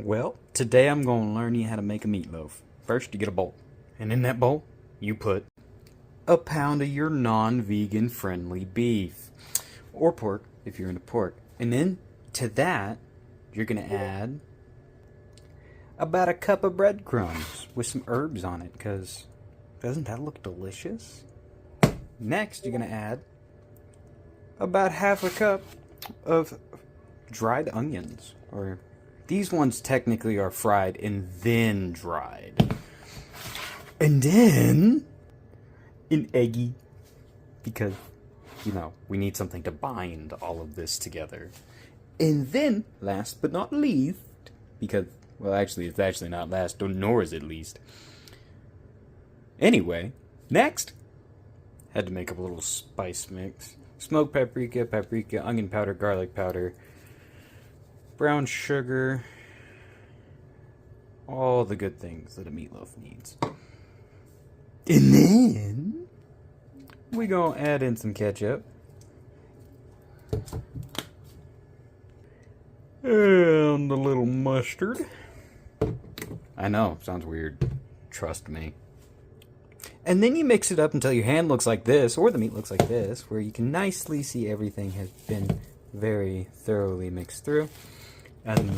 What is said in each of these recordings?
Well, today I'm going to learn you how to make a meatloaf. First, you get a bowl. And in that bowl, you put a pound of your non-vegan friendly beef. Or pork, if you're into pork. And then, to that, you're going to add about a cup of breadcrumbs with some herbs on it, because doesn't that look delicious? Next, you're going to add about half a cup of dried onions, or these ones technically are fried and then dried. And then an eggie, because, you know, we need something to bind all of this together. And then, last but not least, because, well, actually, it's actually not last, nor is it least. Anyway, next, had to make up a little spice mix. Smoked paprika, onion powder, garlic powder, brown sugar, all the good things that a meatloaf needs. And then we gonna add in some ketchup and a little mustard. I know, sounds weird. Trust me. And then you mix it up until your hand looks like this, or the meat looks like this, where you can nicely see everything has been very thoroughly mixed through. And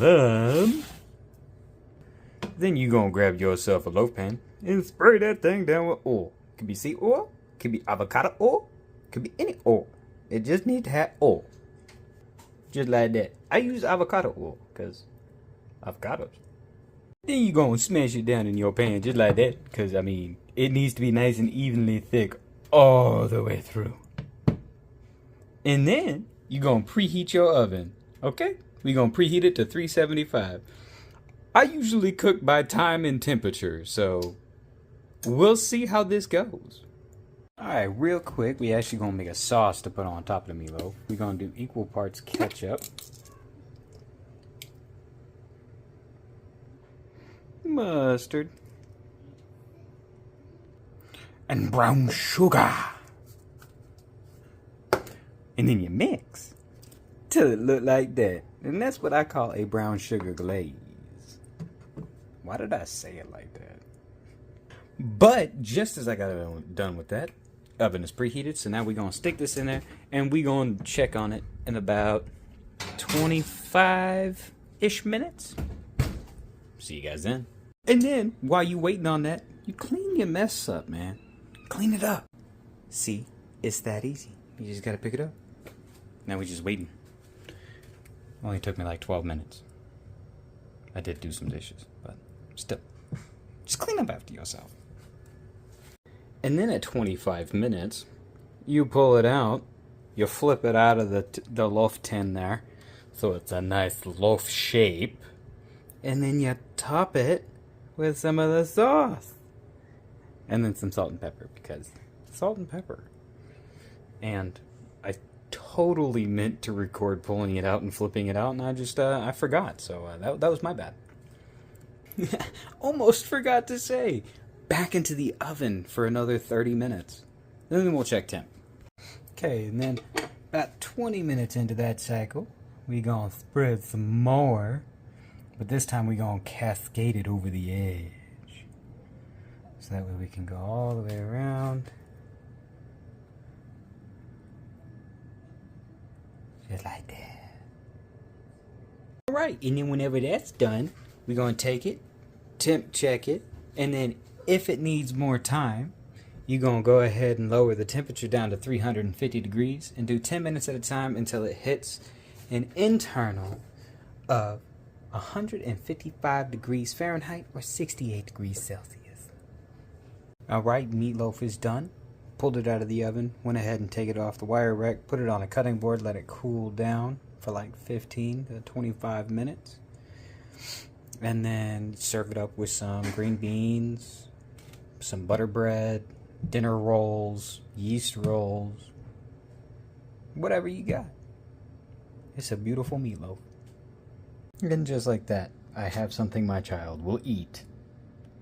then you gonna grab yourself a loaf pan and spray that thing down with oil. Could be seed oil, could be avocado oil, could be any oil. It just needs to have oil. Just like that. I use avocado oil, because avocados. Then you gonna smash it down in your pan just like that, because, I mean, it needs to be nice and evenly thick all the way through. And then you gonna preheat your oven, okay? We gonna preheat it to 375. I usually cook by time and temperature, so we'll see how this goes. Alright, real quick, we actually gonna make a sauce to put on top of the meatloaf. We're gonna do equal parts ketchup, mustard, and brown sugar. And then you mix till it look like that. And that's what I call a brown sugar glaze. Why did I say it like that? But just as I got done with that, oven is preheated, so now we're going to stick this in there, and we're going to check on it in about 25-ish minutes. See you guys then. And then, while you waiting on that, you clean your mess up, man. Clean it up. See, it's that easy. You just got to pick it up. Now we're just waiting. Only took me like 12 minutes. I did do some dishes, but still. Just clean up after yourself. And then at 25 minutes, you pull it out, you flip it out of the loaf tin there, so it's a nice loaf shape, and then you top it with some of the sauce. And then some salt and pepper, because salt and pepper. And I totally meant to record pulling it out and flipping it out, and I just, I forgot, so that was my bad. Almost forgot to say. Back into the oven for another 30 minutes. Then we'll check temp. Okay, and then about 20 minutes into that cycle, we gonna spread some more, but this time we gonna cascade it over the edge. So that way we can go all the way around. Just like that. Alright, and then whenever that's done, we're gonna take it, temp check it, and then if it needs more time, you're going to go ahead and lower the temperature down to 350 degrees and do 10 minutes at a time until it hits an internal of 155 degrees Fahrenheit or 68 degrees Celsius. Alright, meatloaf is done. Pulled it out of the oven, went ahead and take it off the wire rack, put it on a cutting board, let it cool down for like 15 to 25 minutes. And then serve it up with some green beans, some butter bread, dinner rolls, yeast rolls, whatever you got. It's a beautiful meatloaf. And just like that, I have something my child will eat.